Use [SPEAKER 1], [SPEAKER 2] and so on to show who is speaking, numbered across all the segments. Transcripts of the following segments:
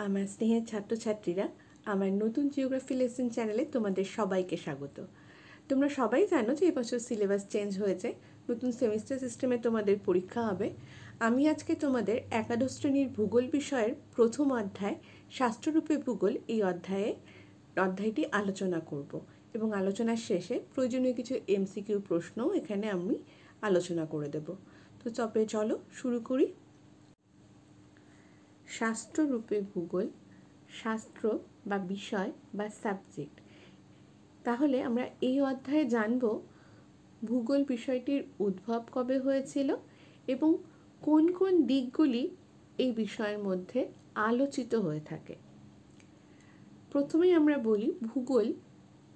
[SPEAKER 1] আমার স্নেহের ছাত্রছাত্রীরা, আমার নতুন জিওগ্রাফি লেসন চ্যানেলে তোমাদের সবাইকে স্বাগত। তোমরা সবাই জানো যে এবছর সিলেবাস চেঞ্জ হয়েছে, নতুন সেমিস্টার সিস্টেমে তোমাদের পরীক্ষা হবে। আমি আজকে তোমাদের একাদশ শ্রেণীর ভূগোল বিষয়ের প্রথম অধ্যায় শাস্ত্ররূপে ভূগোল এই অধ্যায়টি আলোচনা করব এবং আলোচনার শেষে প্রয়োজনীয় কিছু এমসিকিউ প্রশ্নও এখানে আমি আলোচনা করে দেব। তো চলো শুরু করি। শাস্ত্ররূপে ভূগোল, শাস্ত্র বা বিষয় বা সাবজেক্ট। তাহলে আমরা এই অধ্যায়ে জানব ভূগোল বিষয়টির উদ্ভব কবে হয়েছিল এবং কোন কোন দিকগুলি এই বিষয়ের মধ্যে আলোচিত হয়ে থাকে। প্রথমেই আমরা বলি ভূগোল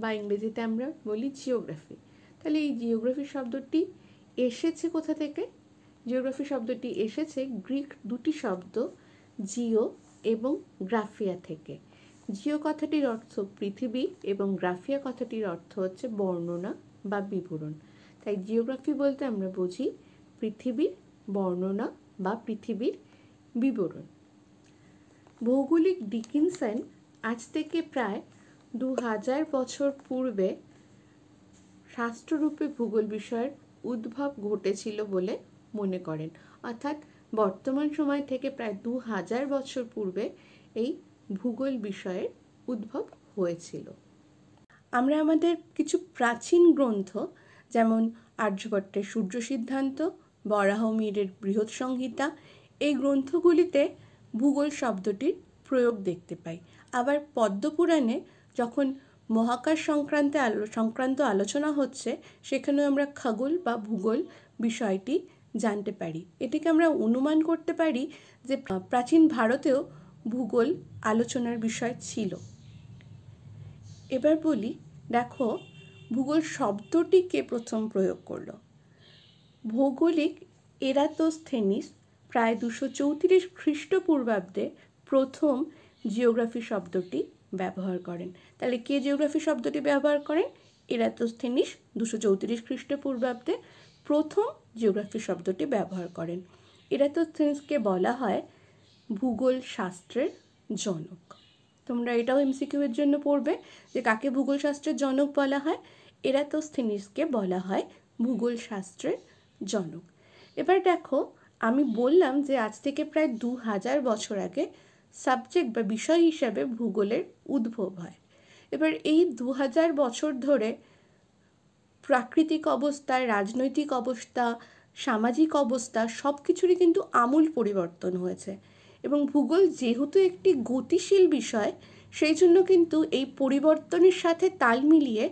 [SPEAKER 1] বা ইংরেজিতে আমরা বলি জিওগ্রাফি। তাহলে এই জিওগ্রাফি শব্দটি এসেছে কোথা থেকে? জিওগ্রাফি শব্দটি এসেছে গ্রিক দুটি শব্দ জিও এবং গ্রাফিয়া থেকে। জিও কথাটির অর্থ পৃথিবী এবং গ্রাফিয়া কথাটির অর্থ হচ্ছে বর্ণনা বা বিবরণ। তাই জিওগ্রাফি বলতে আমরা বুঝি পৃথিবীর বর্ণনা বা পৃথিবীর বিবরণ। ভৌগোলিক ডিকিনসন আজ থেকে প্রায় 2000 বছর পূর্বে শাস্ত্ররূপে ভূগোল বিষয়ের উদ্ভব ঘটেছিল বলে মনে করেন, অর্থাৎ বর্তমান সময় থেকে প্রায় 2000 বছর পূর্বে এই ভূগোল বিষয়ের উদ্ভব হয়েছিল। আমরা আমাদের কিছু প্রাচীন গ্রন্থ যেমন আর্যভট্টের সূর্য সিদ্ধান্ত, বরাহমিহিরের বৃহৎ সংহিতা, এই গ্রন্থগুলিতে ভূগোল শব্দটির প্রয়োগ দেখতে পাই। আবার পদ্মপুরাণে যখন মহাকাশ সংক্রান্ত আলোচনা হচ্ছে, সেখানেও আমরা খগোল বা ভূগোল বিষয়টি জানতে পারি। এটিকে আমরা অনুমান করতে পারি যে প্রাচীন ভারতেও ভূগোল আলোচনার বিষয় ছিল। এবার বলি, দেখো ভূগোল শব্দটি কে প্রথম প্রয়োগ করলো? ভৌগোলিক এরাতোস্থেনিস প্রায় 234 খ্রিস্টপূর্বাব্দে প্রথম জিওগ্রাফি শব্দটি ব্যবহার করেন। তাহলে কে জিওগ্রাফি শব্দটি ব্যবহার করেন? এরাতোস্থেনিস 234 খ্রিস্টপূর্বাব্দে প্রথম জিওগ্রাফি শব্দটি ব্যবহার করেন। এরাতোস্থেনিসকে বলা হয় ভূগোল শাস্ত্রের জনক। তোমরা এটাও এমসিকিউ এর জন্য পড়বে যে কাকে ভূগোল শাস্ত্রের জনক বলা হয়। এরাতোস্থেনিসকে বলা হয় ভূগোল শাস্ত্রের জনক। এবার দেখো, আমি বললাম যে আজ থেকে প্রায় 2000 বছর আগে সাবজেক্ট বা বিষয় হিসাবে ভূগোলের উদ্ভব হয়। এবার এই 2000 বছর ধরে প্রাকৃতিক অবস্থা, রাজনৈতিক অবস্থা, সামাজিক অবস্থা সব কিছুরই কিন্তু আমূল পরিবর্তন হয়েছে এবং ভূগোল যেহেতু একটি গতিশীল বিষয়, সেই জন্য কিন্তু এই পরিবর্তনের সাথে তাল মিলিয়ে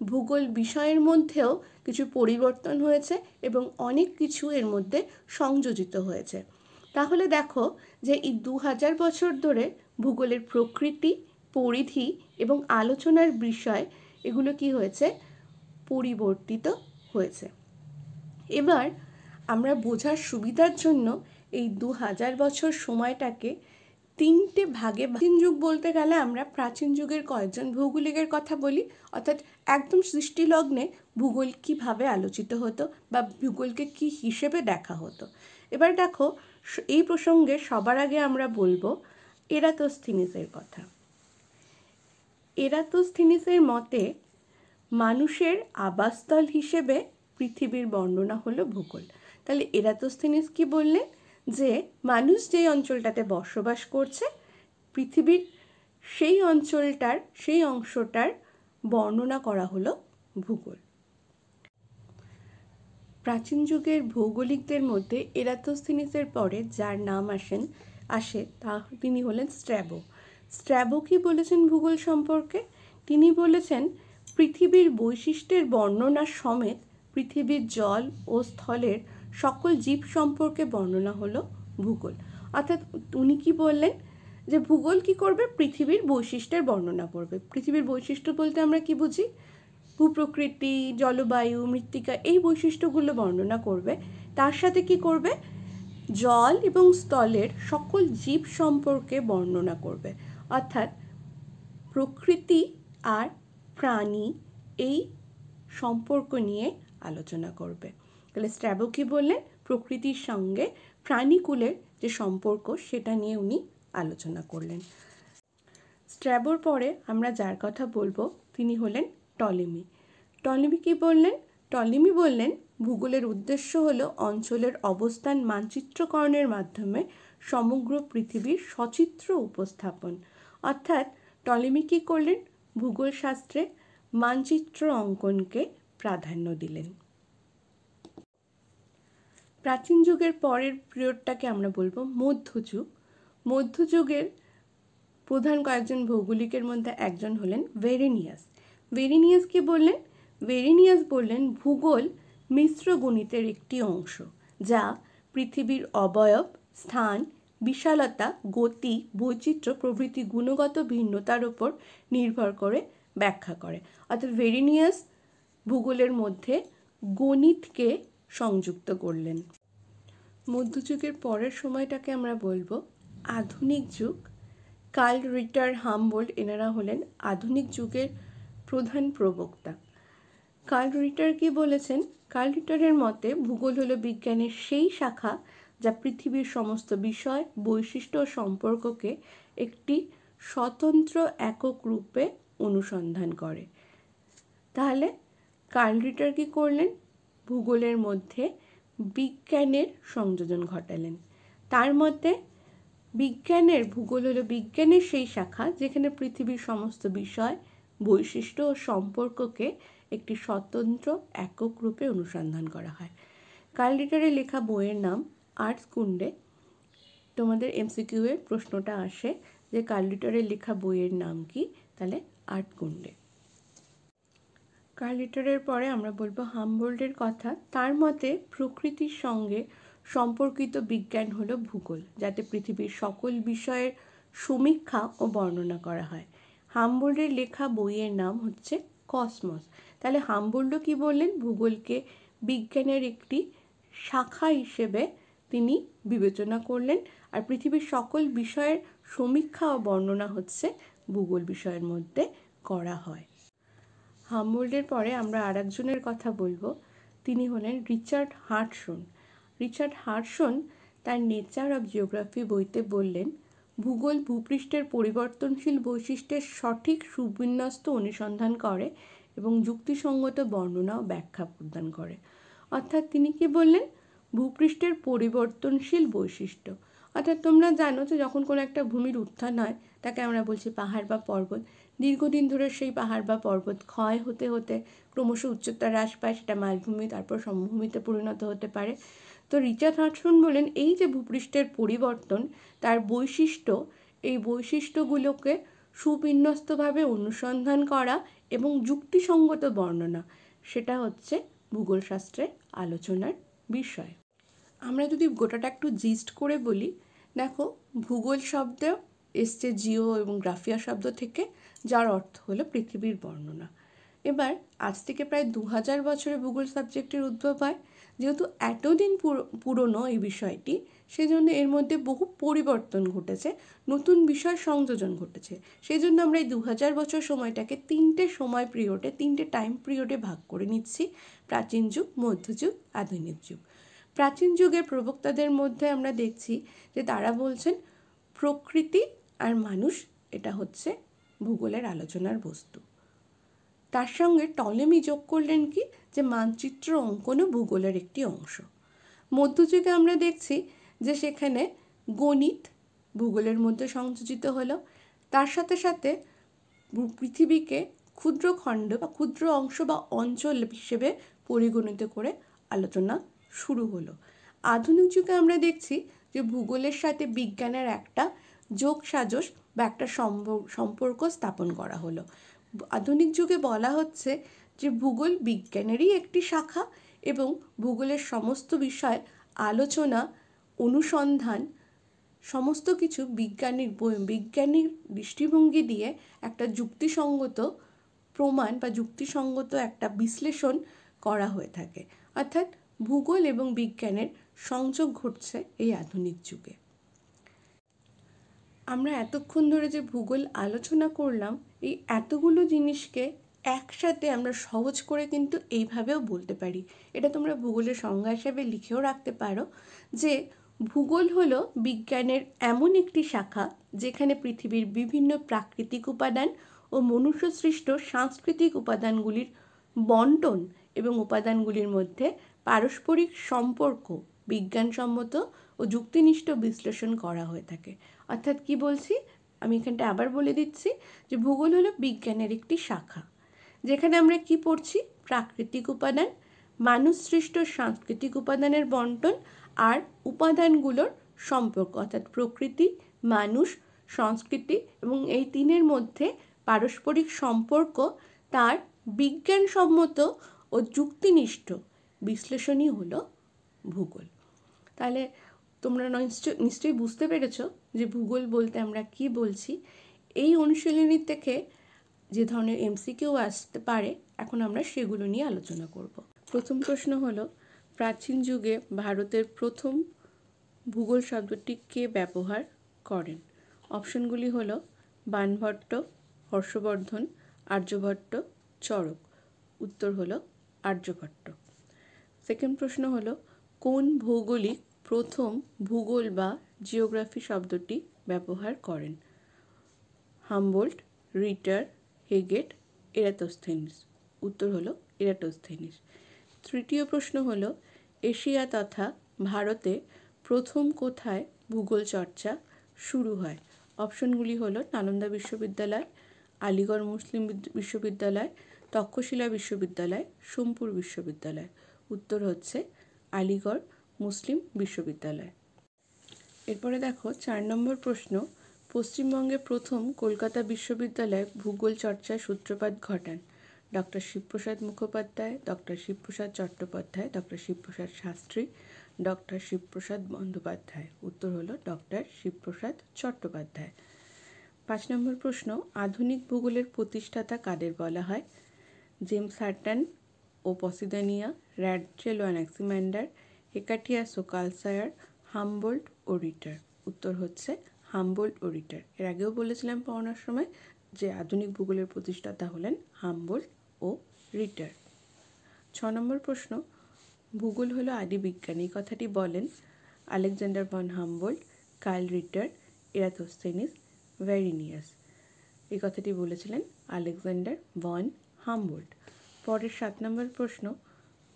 [SPEAKER 1] ভূগোল বিষয়ের মধ্যেও কিছু পরিবর্তন হয়েছে এবং অনেক কিছু এর মধ্যে সংযোজিত হয়েছে। তাহলে দেখো যে এই 2000 বছর ধরে ভূগোলের প্রকৃতি, পরিধি এবং আলোচনার বিষয় এগুলো কি হয়েছে? পরিবর্তিত হয়েছে। এবার আমরা বোঝার সুবিধার জন্য এই 2000 বছর সময়টাকে তিনটে ভাগে, প্রাচীন যুগ বলতে গেলে আমরা প্রাচীন যুগের কয়েকজন ভৌগোলিকের কথা বলি, অর্থাৎ একদম সৃষ্টিলগ্নে ভূগোল কিভাবে আলোচিত হতো বা ভূগোলকে কি হিসেবে দেখা হতো। এবার দেখো, এই প্রসঙ্গে সবার আগে আমরা বলবো এরাতোস্থেনিসের কথা। এরাতোস্থেনিসের মতে মানুষের আবাসস্থল হিসেবে পৃথিবীর বর্ণনা হলো ভূগোল। তাহলে এরাতোস্থেনিস কি বললেন? যে মানুষ যেই অঞ্চলটাতে বসবাস করছে, পৃথিবীর সেই অংশটার বর্ণনা করা হলো ভূগোল। প্রাচীন যুগের ভৌগোলিকদের মধ্যে এরাতোস্থেনিসের পরে যার নাম আসে তিনি হলেন স্ট্র্যাবো। স্ট্র্যাবো কি বলেছেন ভূগোল সম্পর্কে? তিনি বলেছেন পৃথিবীর বৈশিষ্ট্যের বর্ণনা সমেত পৃথিবীর জল ও স্থলের সকল জীব সম্পর্কে বর্ণনা হলো ভূগোল। অর্থাৎ উনি কি বললেন যে ভূগোল কি করবে? পৃথিবীর বৈশিষ্ট্যের বর্ণনা করবে। পৃথিবীর বৈশিষ্ট্য বলতে আমরা কি বুঝি? ভূপ্রকৃতি, জলবায়ু, মৃত্তিকা, এই বৈশিষ্ট্যগুলো বর্ণনা করবে। তার সাথে কি করবে? জল এবং স্থলের সকল জীব সম্পর্কে বর্ণনা করবে। অর্থাৎ প্রকৃতি আর প্রাণী এই সম্পর্ক নিয়ে আলোচনা করবে। তাহলে স্ট্র্যাবো কি বললেন? প্রকৃতির সঙ্গে প্রাণীকুলের যে সম্পর্ক সেটা নিয়ে উনি আলোচনা করলেন। স্ট্র্যাবোর পরে আমরা যার কথা বলবো তিনি হলেন টলেমি। টলেমি কি বললেন? টলেমি বললেন ভূগোলের উদ্দেশ্য হলো অঞ্চলের অবস্থান মানচিত্রকরণের মাধ্যমে সমগ্র পৃথিবীর সচিত্র উপস্থাপন। অর্থাৎ টলেমি কি করলেন? ভূগোল শাস্ত্রে মানচিত্র অঙ্কনকে প্রাধান্য দিলেন। প্রাচীন যুগের পরের পিরিয়ডটাকে আমরা বলবো মধ্যযুগ। মধ্যযুগের প্রধান কয়েকজন ভৌগোলিকের মধ্যে একজন হলেন ভেরেনিয়াস। ভেরেনিয়াস কি বললেন? ভেরেনিয়াস বললেন ভূগোল মিশ্র গণিতের একটি অংশ, যা পৃথিবীর অবয়ব, স্থান, বিশালতা, গতি, বৈচিত্র্য প্রভৃতি গুণগত ভিন্নতার উপর নির্ভর করে ব্যাখ্যা করে। অর্থাৎ ভেরেনিয়াস ভূগোলের মধ্যে গণিতকে সংযুক্ত করলেন। মধ্যযুগের পরের সময়টাকে আমরা বলবো আধুনিক যুগ। কার্ল রিটার, হামবোল্ড এনারা হলেন আধুনিক যুগের প্রধান প্রবক্তা। কার্ল রিটার কি বলেছেন? কার্ল রিটারের মতে ভূগোল হলো বিজ্ঞানের সেই শাখা যা পৃথিবীর সমস্ত বিষয়, বৈশিষ্ট্য ও সম্পর্ককে একটি স্বতন্ত্র একক রূপে অনুসন্ধান করে। তাহলে কার্ল রিটার কি করলেন? ভূগোলের মধ্যে বিজ্ঞানের সংযোজন ঘটালেন। তার মতে ভূগোল হলো বিজ্ঞানের সেই শাখা যেখানে পৃথিবীর সমস্ত বিষয়, বৈশিষ্ট্য ও সম্পর্ককে একটি স্বতন্ত্র একক রূপে অনুসন্ধান করা হয়। কার্ল রিটারের লেখা বইয়ের নাম আর্থকুন্ডে। তোমাদের এমসিকিউ এর প্রশ্নটা আসে যে কার্ল রিটারের লেখা বইয়ের নাম কি? তাহলে আর্থকুন্ডে। কার্ল রিটারের পরে আমরা বলবো হামবোল্ডের কথা। তার মতে প্রকৃতির সঙ্গে সম্পর্কিত বিজ্ঞান হলো ভূগোল, যাতে পৃথিবীর সকল বিষয়ের সমীক্ষা ও বর্ণনা করা হয়। হামবোল্ডের লেখা বইয়ের নাম হচ্ছে কসমস। তাহলে হামবোল্ডও কি বললেন? ভূগোলকে বিজ্ঞানের একটি শাখা হিসেবে তিনি বিবেচনা করলেন, আর পৃথিবীর সকল বিষয়ের সমীক্ষা ও বর্ণনা হচ্ছে ভূগোল বিষয়ের মধ্যে করা হয়। হামবোল্ডের পরে আমরা আরেকজনের কথা বলবো, তিনি হলেন রিচার্ড হার্টসন। রিচার্ড হার্টসন তার নেচার অফ জিওগ্রাফি বইতে বললেন ভূগোল ভূপৃষ্ঠের পরিবর্তনশীল বৈশিষ্ট্যের সঠিক সুবিন্যস্ত অনুসন্ধান করে এবং যুক্তিসঙ্গত বর্ণনা ও ব্যাখ্যা প্রদান করে। অর্থাৎ তিনি কি বললেন? ভূপৃষ্ঠের পরিবর্তনশীল বৈশিষ্ট্য। অর্থাৎ তোমরা জানো যে যখন কোনো একটা ভূমির উত্থান হয় তাকে আমরা বলছি পাহাড় বা পর্বত। দীর্ঘদিন ধরে সেই পাহাড় বা পর্বত ক্ষয় হতে হতে ক্রমশ উচ্চতা হ্রাস পায়, সেটা মালভূমি তারপর সমভূমিতে পরিণত হতে পারে। তো রিচার্ড হার্টসন বলেন এই যে ভূপৃষ্ঠের পরিবর্তন, তার বৈশিষ্ট্য, এই বৈশিষ্ট্যগুলোকে সুবিন্যস্তভাবে অনুসন্ধান করা এবং যুক্তিসঙ্গত বর্ণনা, সেটা হচ্ছে ভূগোলশাস্ত্রে আলোচনার বিষয়। আমরা যদি গোটাটা একটু জিস্ট করে বলি, দেখো ভূগোল শব্দ এসছে জিও এবং গ্রাফিয়া শব্দ থেকে, যার অর্থ হলো পৃথিবীর বর্ণনা। এবার আজ থেকে প্রায় 2000 বছরে ভূগোল সাবজেক্টের উদ্ভব হয়। যেহেতু এতদিন পুরনো এই বিষয়টি, সেজন্য এর মধ্যে বহু পরিবর্তন ঘটেছে, নতুন বিষয় সংযোজন ঘটেছে। সেই জন্য আমরা এই 2000 বছর সময়টাকে তিনটে সময় পিরিয়ডে, তিনটে টাইম পিরিয়ডে ভাগ করে নিচ্ছি: প্রাচীন যুগ, মধ্যযুগ, আধুনিক যুগ। প্রাচীন যুগের প্রবক্তাদের মধ্যে আমরা দেখছি যে তারা বলছেন প্রকৃতি আর মানুষ এটা হচ্ছে ভূগোলের আলোচনার বস্তু। তার সঙ্গে টলেমি যোগ করলেন কি, যে মানচিত্র অঙ্কনও ভূগোলের একটি অংশ। মধ্যযুগে আমরা দেখছি যে সেখানে গণিত ভূগোলের মধ্যে সংযোজিত হলো। তার সাথে সাথে পৃথিবীকে ক্ষুদ্র খণ্ড বা ক্ষুদ্র অংশ বা অঞ্চল হিসেবে পরিগণিত করে আলোচনা শুরু হলো। আধুনিক যুগে আমরা দেখছি যে ভূগোলের সাথে বিজ্ঞানের একটা যোগ সাজস বা একটা সম্পর্ক স্থাপন করা হলো। আধুনিক যুগে বলা হচ্ছে যে ভূগোল বিজ্ঞানেরই একটি শাখা এবং ভূগোলের সমস্ত বিষয় আলোচনা, অনুসন্ধান, সমস্ত কিছু বিজ্ঞানীর দৃষ্টিভঙ্গি দিয়ে একটা যুক্তিসঙ্গত প্রমাণ বা যুক্তিসঙ্গত একটা বিশ্লেষণ করা হয়ে থাকে। অর্থাৎ ভূগোল এবং বিজ্ঞানের সংযোগ ঘটছে এই আধুনিক যুগে। আমরা এতক্ষণ ধরে যে ভূগোল আলোচনা করলাম, এই এতগুলো জিনিসকে একসাথে আমরা সহজ করে কিন্তু এইভাবেও বলতে পারি। এটা তোমরা ভূগোলের সংজ্ঞা হিসেবে লিখেও রাখতে পারো যে ভূগোল হলো বিজ্ঞানের এমন একটি শাখা যেখানে পৃথিবীর বিভিন্ন প্রাকৃতিক উপাদান ও মনুষ্যসৃষ্ট সাংস্কৃতিক উপাদানগুলির বণ্টন এবং উপাদানগুলির মধ্যে পারস্পরিক সম্পর্ক বিজ্ঞানসম্মত ও যুক্তিনিষ্ঠ বিশ্লেষণ করা হয়ে থাকে। অর্থাৎ কি বলছি, আমি এখানটা আবার বলে দিচ্ছি যে ভূগোল হলো বিজ্ঞানের একটি শাখা যেখানে আমরা কি পড়ছি, প্রাকৃতিক উপাদান, মানুষ সৃষ্ট সাংস্কৃতিক উপাদানের বণ্টন আর উপাদানগুলোর সম্পর্ক, অর্থাৎ প্রকৃতি, মানুষ, সংস্কৃতি এবং এই তিনের মধ্যে পারস্পরিক সম্পর্ক তার বিজ্ঞানসম্মত ও যুক্তিনিষ্ঠ বিশ্লেষণই হলো ভূগোল। তাহলে তোমরা নিশ্চয়ই বুঝতে পেরেছো যে ভূগোল বলতে আমরা কি বলছি। এই অনুশীলনী থেকে যে ধরনের এমসিকিউ আসতে পারে এখন আমরা সেগুলো নিয়ে আলোচনা করব। প্রথম প্রশ্ন হলো, প্রাচীন যুগে ভারতের প্রথম ভূগোল শব্দটি কে ব্যবহার করেন? অপশনগুলি হলো বাণভট্ট, হর্ষবর্ধন, আর্যভট্ট, চরক। উত্তর হলো আর্যভট্ট। সেকেন্ড প্রশ্ন হলো, কোন ভৌগোলিক প্রথম ভূগোল বা জিওগ্রাফি শব্দটি ব্যবহার করেন? Humboldt, Ritter, Haggett, Eratosthenes. উত্তর হলো এরাটোস্থেনিস। তৃতীয় প্রশ্ন হলো, এশিয়া তথা ভারতে প্রথম কোথায় ভূগোল চর্চা শুরু হয়? অপশনগুলি হলো নালন্দা বিশ্ববিদ্যালয়, আলিগড় মুসলিম বিশ্ববিদ্যালয়, তক্ষশিলা বিশ্ববিদ্যালয়, সোমপুর বিশ্ববিদ্যালয়। উত্তর হচ্ছে আলিগড় মুসলিম বিশ্ববিদ্যালয়। এরপরে দেখো 4 নম্বর প্রশ্ন, পশ্চিমবঙ্গে প্রথম কলকাতা বিশ্ববিদ্যালয়ে ভূগোল চর্চার সূত্রপাত ঘটান? Doctor Shibprasad Mukhopadhyay, doctor Shibprasad Chattopadhyay, doctor Shibprasad Shastri, doctor Shibprasad Bandyopadhyay. উত্তর হলো ডক্টর শিবপ্রসাদ চট্টোপাধ্যায়। 5 নম্বর প্রশ্ন, আধুনিক ভূগোলের প্রতিষ্ঠাতা কাদের বলা হয়? জেমস হার্টন ও পসিডানিয়া, র্যাডজেল ও অ্যানাক্সিম্যান্ডার, হেকাটিয়াস ও কালসায়ার, হামবোল্ট ও রিটার। উত্তর হচ্ছে হামবোল্ট ও রিটার। এর আগেও বলেছিলাম পড়ানোর সময় যে আধুনিক ভূগোলের প্রতিষ্ঠাতা হলেন হামবোল্ট ও রিটার। 6 নম্বর প্রশ্ন, ভূগোল হলো আদি বিজ্ঞান এই কথাটি বলেন Alexander von Humboldt, Carl Ritter, Eratosthenes, Varenius. এই কথাটি বলেছিলেন আলেকজান্ডার ভন হামবোল্ট। পরের 7 নম্বর প্রশ্ন,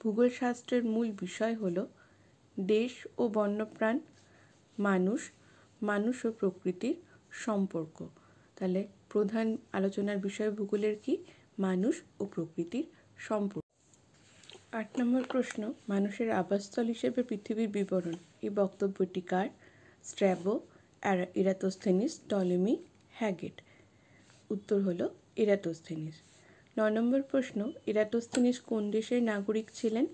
[SPEAKER 1] ভূগোল শাস্ত্রের মূল বিষয় হলো দেশ ও বন্যপ্রাণ, মানুষ ও প্রকৃতির সম্পর্ক। তাহলে প্রধান আলোচনার বিষয় ভূগোলের কি? মানুষ ও প্রকৃতির সম্পর্ক। 8 নম্বর প্রশ্ন, মানুষের আবাসস্থল হিসেবে পৃথিবীর বিবরণ এই বক্তব্যটি কার? Strabo, Eratosthenes, Ptolemy, Haggett. উত্তর হলো এরাটোস্থেনিস। 9 নম্বর প্রশ্ন, এরাটোস্থেনিস কোন দেশের নাগরিক ছিলেন?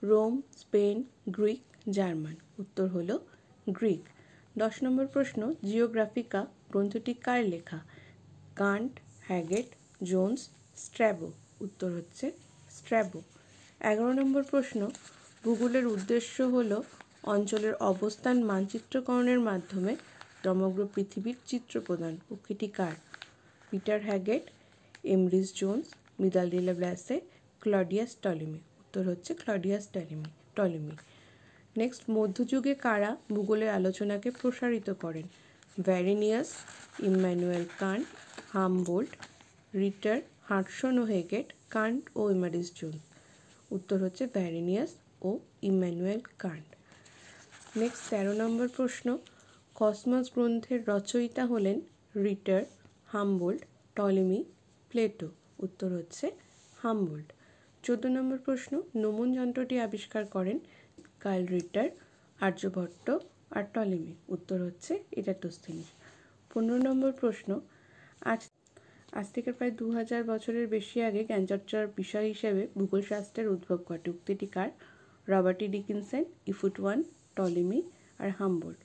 [SPEAKER 1] Rome, Spain, Greek, German. উত্তর হলো গ্রিক। 10 নম্বর প্রশ্ন, জিওগ্রাফিকা গ্রন্থটি কার লেখা? Kant, Haggett, Jones, Strabo. উত্তর হচ্ছে স্ট্র্যাবো। 11 নম্বর প্রশ্ন, ভূগোলের উদ্দেশ্য হলো অঞ্চলের অবস্থান মানচিত্রকরণের মাধ্যমে সমগ্র পৃথিবীর চিত্র প্রদান। উক্তিটি কার? Peter হ্যাগেট, Emrys Jones, মিদাল de la ব্লাসে, Claudius Ptolemy. উত্তর হচ্ছে ক্লডিয়াস টলেমি। নেক্সট, মধ্যযুগে কারা ভূগোলের আলোচনাকে প্রসারিত করেন? ভ্যারিনিয়াস, ইম্মানুয়েল কান্ট, হামবোল্ট, রিটার, হার্টসন ও হেগেট, কান্ট ও এমরিস জোন্স। উত্তর হচ্ছে ভ্যারিনিয়াস ও ইম্মানুয়েল কান্ট। নেক্সট 13 নম্বর প্রশ্ন, কসমস গ্রন্থের রচয়িতা হলেন রিটার, হামবোল্ট, টলেমি, প্লেটো। উত্তর হচ্ছে হামবোল্ট। 14 নম্বর প্রশ্ন, নোমন যন্ত্রটি আবিষ্কার করেন কার্ল রিটার, আর্যভট্ট আর টলেমি। উত্তর হচ্ছে এরাটোস্থেনিস। 15 নম্বর প্রশ্ন, আজ থেকে প্রায় 2000 বছরের বেশি আগে জ্ঞানচর্চার বিষয় হিসেবে ভূগোল শাস্ত্রের উদ্ভব ঘটে। উক্তিটি কার? Robert E Dickinson, ইফুট one, Ptolemy আর হামবোল্ট।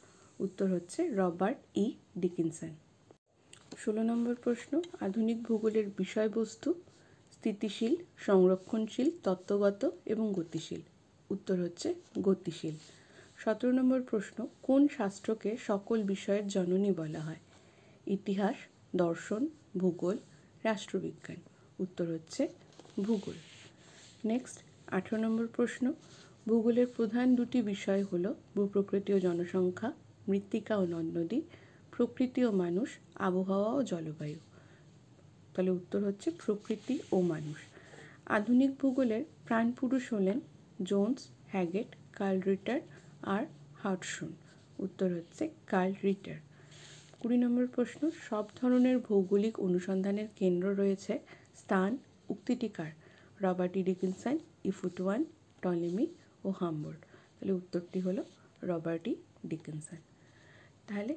[SPEAKER 1] উত্তর হচ্ছে রবার্ট ই ডিকিনসন। 16 নম্বর প্রশ্ন, আধুনিক ভূগোলের বিষয়বস্তু স্থিতিশীল, সংরক্ষণশীল, তত্ত্বগত এবং গতিশীল। উত্তর হচ্ছে গতিশীল। 17 নম্বর প্রশ্ন, কোন শাস্ত্রকে সকল বিষয়ের জননী বলা হয়? ইতিহাস, দর্শন, ভূগোল, রাষ্ট্রবিজ্ঞান। উত্তর হচ্ছে ভূগোল। নেক্সট 18 নম্বর প্রশ্ন, ভূগোলের প্রধান দুটি বিষয় হলো ভূপ্রকৃতি ও জনসংখ্যা, মৃত্তিকা ও নদ নদী, প্রকৃতি ও মানুষ, আবহাওয়া ও জলবায়ু। তাহলে উত্তর হচ্ছে প্রকৃতি ও মানুষ। আধুনিক ভূগোলের প্রাণপুরুষ হলেন জোন্স, হ্যাগেট, কার্ল রিটার আর হার্টশুন। উত্তর হচ্ছে কার্ল রিটার। 20 নম্বর প্রশ্ন, সব ধরনের ভৌগোলিক অনুসন্ধানের কেন্দ্র রয়েছে স্থান উক্তিটি কার? Robert E Dickinson, ইফুট one, Ptolemy ও হামবোল্ড। তাহলে উত্তরটি হলো রবার্ট ই ডিকিনসন। তাহলে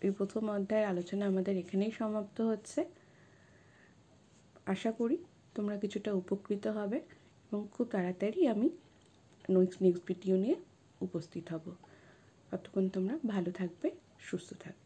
[SPEAKER 1] এই প্রথম অধ্যায়ের আলোচনা আমাদের এখানেই সমাপ্ত হচ্ছে। আশা করি তোমরা কিছুটা উপকৃত হবে এবং খুব তাড়াতাড়ি আমি নেক্সট ভিডিও নিয়ে উপস্থিত হব। ততক্ষণ তোমরা ভালো থাকবে, সুস্থ থাকবে।